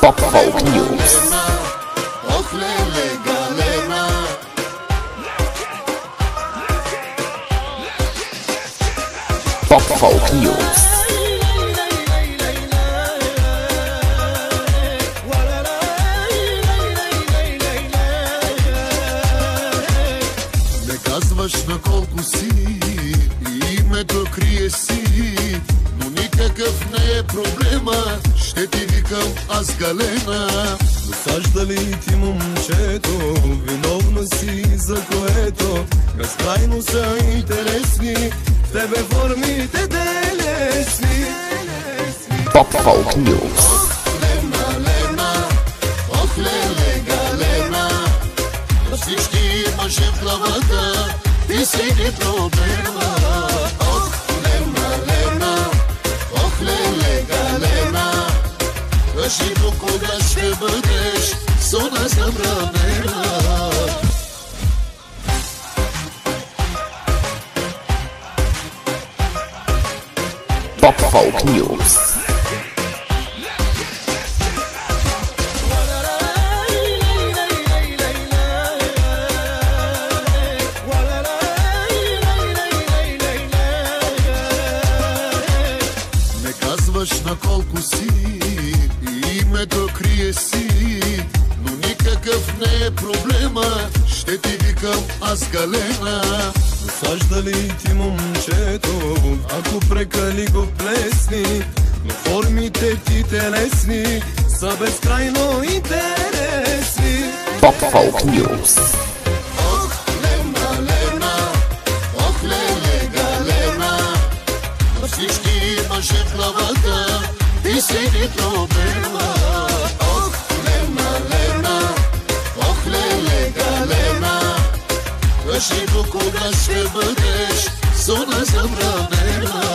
Pop Folk News. Pop Folk News. Не казваш на колко си и името крие си, но никакъв не е проблема, ще ти викам аз Галена. Досаждали ти момчето, виновна си за което безкрайно са интересни в тебе формите телесни. Pop Folk News. Ох, леле, Галена, на всички мъже в главата ти си ни проблема. Ох, Лена, ох, леле, Галена, кажи до кога ще бъдеш сона забранена. Pop Folk News. Не казваш на колко си и името крие си, но никакъв не е проблема, ще ти викам аз Галена. Досаждали ти момчето, ако прекали го плесни, но формите ти телесни са безкрайно интересни. Pop Folk News. Ох, Лена, ох, леле, Галена, на всички мъже в главата ти си ни проблема. Ох, Лена, ох, леле, Галена, кажи до кога ще бъдеш зона забранена.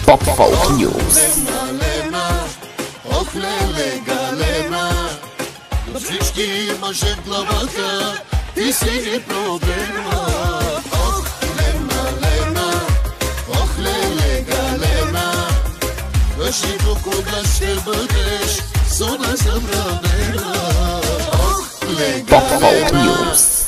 Pop Folk News. Лена, ох, леле, Галена, на всички мъже в главата ти си ни проблема. Ох, Лена, ох, леле, Галена, кажи до кога ще бъдеш зона забранена. Ох, Pop Folk News.